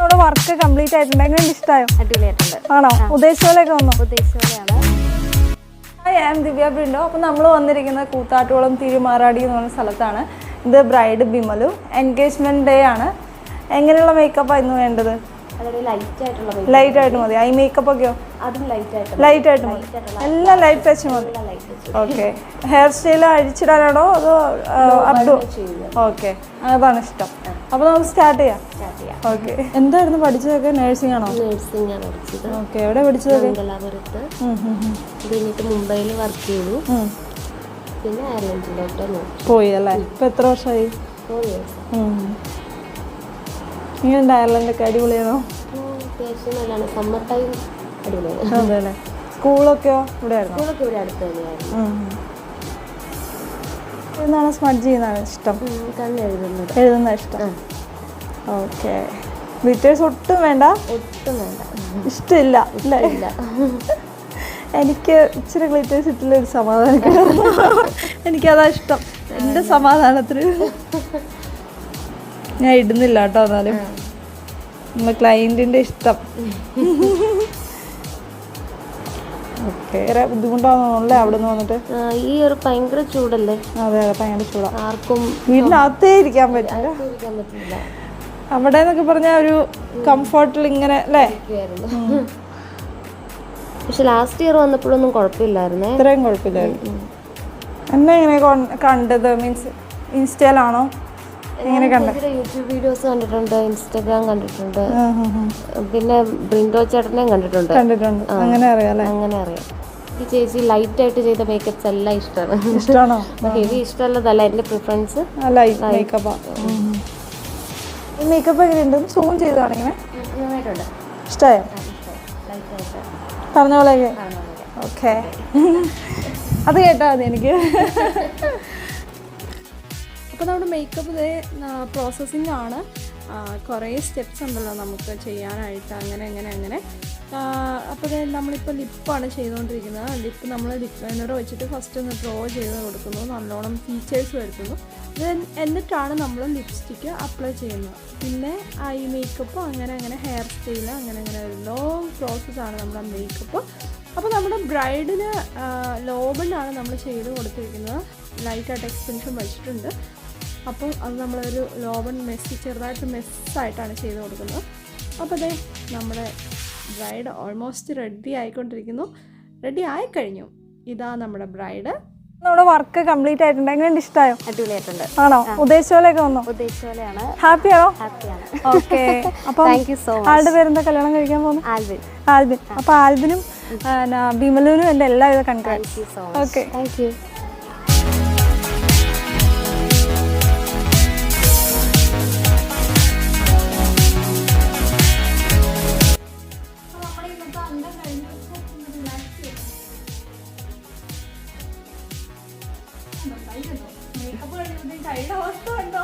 നമ്മുടെ work complete ആയിട്ടുണ്ട്. എങ്ങനെ ഇഷ്ടമായോ? അടിപൊളിയായിട്ടുണ്ട്. ആണോ? ഉദ്ദേശിച്ച പോലെയൊക്കെ വന്നോ? ഉദ്ദേശിച്ച പോലെയാണ്. ഹായ്, ഐ ആം ദിവ്യ ബ്രിൻഡോ. അപ്പോൾ നമ്മൾ വന്നിരിക്കുന്നത് കൂത്താട്ടുകുളം തിരുമാറാടി എന്ന് പറഞ്ഞ സ്ഥലത്താണ്. ഇത് ബ്രൈഡ് ബിമലു. എൻഗേജ്മെൻറ്റ് ഡേ ആണ്. എങ്ങനെയുള്ള മേക്കപ്പാണ് ഇന്ന് വേണ്ടത്? അതൊരു ലൈറ്റ് ആയിട്ട് മതി. ഐ മേക്കപ്പ് ഒക്കെയോ? അതും ലൈറ്റ് ആയിട്ട് മതി. എല്ലാം ലൈറ്റ് ടച്ച് മതി. ഓക്കെ. ഹെയർ സ്റ്റൈൽ അഴിച്ചിടാനാണോ അതോ അപ്ഡോ? ഓക്കെ, അതാണ് ഇഷ്ടം. അപ്പോൾ നമുക്ക് സ്റ്റാർട്ട് ചെയ്യാം. ഓക്കെ. എന്തായിരുന്നു പഠിച്ചതൊക്കെ? നഴ്സിംഗ് ആണോ? നഴ്സിംഗ് ആണ് പഠിച്ചത്. ഓക്കെ. എവിടെ പഠിച്ചതൊക്കെ? മംഗലാപുരത്ത്. കഴിഞ്ഞിട്ട് മുംബൈയിൽ വർക്ക് ചെയ്തു. പിന്നെ അയർലൻഡിലോട്ട് പോയി അല്ലേ? ഇപ്പം എത്ര വർഷമായി? 4 years. ഇങ്ങനെ അയർലൻഡൊക്കെ അടിപൊളിയാണോ? അത്യാവശ്യം നല്ലതാണ്. സമ്മർ ടൈം അടിപൊളിയാണ്. അതെ അല്ലേ? സ്കൂളൊക്കെയോ ഇവിടെ ആയിരുന്നു? സ്കൂളൊക്കെ ഇവിടെ അടുത്ത് തന്നെയായിരുന്നു. എന്താണ് സ്മഡ്ജ് ചെയ്യുന്നതാണ് ഇഷ്ടം? എഴുതുന്ന ഇഷ്ടം. ഓക്കെ. ഗ്ലിറ്റേഴ്സ് ഒട്ടും വേണ്ട? ഒട്ടും വേണ്ട. ഇഷ്ടമില്ല അല്ലേ? എനിക്ക് ഇച്ചിരി ഗ്ലിറ്റേഴ്സ് ഇട്ടില്ല ഒരു സമാധാനം. എനിക്കതാ ഇഷ്ടം. എൻ്റെ സമാധാനത്തിന് ഞാൻ ഇടുന്നില്ല കേട്ടോ. എന്നാലും നമ്മൾ ക്ലയൻറ്റിൻ്റെ ഇഷ്ടം. ഓക്കെ. വേറെ ബുദ്ധിമുട്ടാണെന്നല്ലേ അവിടെ നിന്ന് വന്നിട്ട്? ഈ ഒരു ഭയങ്കര ചൂടല്ലേ? അതെ അതെ, ഭയങ്കര ചൂടാണ്. ആർക്കും വീടിനകത്തേ ഇരിക്കാൻ പറ്റില്ല. അവിടെ എന്നൊക്കെ പറഞ്ഞാൽ ഒരു കംഫർട്ടിൽ ഇങ്ങനെ അല്ലേ? പക്ഷെ ലാസ്റ്റ് ഇയർ വന്നപ്പോഴൊന്നും കുഴപ്പമില്ലായിരുന്നേ. ഇത്രയും കുഴപ്പമില്ലായിരുന്നു. എന്നെ എങ്ങനെ കണ്ടത്? മീൻസ് ഇൻസ്റ്റയിലാണോ? എങ്ങനെ കണ്ടത്? യൂട്യൂബ് വീഡിയോസ് കണ്ടിട്ടുണ്ട്, ഇൻസ്റ്റാഗ്രാം കണ്ടിട്ടുണ്ട്, പിന്നെ ബ്രിൻഡോ ചേട്ടനെയും കണ്ടിട്ടുണ്ട്. അങ്ങനെ അറിയാം. അങ്ങനെ അറിയാം. ഈ ചേച്ചി ലൈറ്റ് ആയിട്ട് ചെയ്ത മേക്കപ്സ് എല്ലാം ഇഷ്ടമാണ്. ഇഷ്ടമാണോ? ഹെവി ഇഷ്ടമുള്ളതല്ല എൻ്റെ പ്രിഫറൻസ്. മേക്കപ്പ് മേക്കപ്പ് എങ്ങനെയുണ്ട്? സൂം ചെയ്ത് കാണിക്കണേ. നന്നായിട്ടുണ്ട്. ഇഷ്ടമായോ? പറഞ്ഞ പോലെയൊക്കെ. ഓക്കെ. അത് കേട്ടാ മതി എനിക്ക്. അപ്പോൾ നമ്മുടെ മേക്കപ്പ് പ്രോസസ്സിംഗ് ആണ്. കുറേ സ്റ്റെപ്സ് ഉണ്ടല്ലോ നമുക്ക് ചെയ്യാനായിട്ട്. അങ്ങനെ അപ്പോൾ നമ്മളിപ്പോൾ ലിപ്പാണ് ചെയ്തുകൊണ്ടിരിക്കുന്നത്. ലിപ്പ് നമ്മൾ ലിപ്പ് ലൈനർ വെച്ചിട്ട് ഫസ്റ്റ് ഒന്ന് ഡ്രോ ചെയ്ത് കൊടുക്കുന്നു, നല്ലോണം ഫീച്ചേഴ്സ് വരുത്തുന്നു. എന്നിട്ടാണ് നമ്മൾ ലിപ്സ്റ്റിക്ക് അപ്ലൈ ചെയ്യുന്നത്. പിന്നെ ഐ മേക്കപ്പ്, അങ്ങനെ ഹെയർ സ്റ്റൈല്, അങ്ങനെ ഒരു ലോങ് പ്രോസസ്സാണ് നമ്മുടെ മേക്കപ്പ്. അപ്പോൾ നമ്മുടെ ബ്രൈഡിന് ലോബണ്ണാണ് നമ്മൾ ചെയ്ത് കൊടുത്തിരിക്കുന്നത്. ലൈറ്റായിട്ട് എക്സ്റ്റൻഷൻ വെച്ചിട്ടുണ്ട്. അപ്പം അത് നമ്മളൊരു ലോബൺ ചെറുതായിട്ട് മെസ്സായിട്ടാണ് ചെയ്ത് കൊടുക്കുന്നത്. അപ്പോൾ അതെ, നമ്മുടെ ബ്രൈഡ് ഓൾമോസ്റ്റ് റെഡി ആയിക്കൊണ്ടിരിക്കുന്നു. റെഡി ആയിക്കഴിഞ്ഞു. ഇതാ നമ്മുടെ ബ്രൈഡ്. നമ്മുടെ വർക്ക് കംപ്ലീറ്റ് ആയിട്ടുണ്ട്. എങ്ങനെ ഇഷ്ടമായോ? അടിപൊളിയായിട്ടുണ്ട്. ആണോ? ഉദ്ദേശിച്ച പോലെയൊക്കെ വന്നോ? ഉദ്ദേശിച്ച പോലെയാണ്. ഹാപ്പിയാണോ? ഹാപ്പിയാണ്. ഓക്കെ. അപ്പോൾ ആളുടെ പേരെന്താ? കല്യാണം കഴിക്കാൻ പോകുന്നു? ആൽബിൻ. അപ്പോൾ ആൽബിനും ബിമലുവിനും എൻ്റെ എല്ലാവിധ കൺഗ്രാറ്റ്സ്. ഓക്കെ. Thank you. കൈയുടെ അവസ്ഥ ഉണ്ടോ?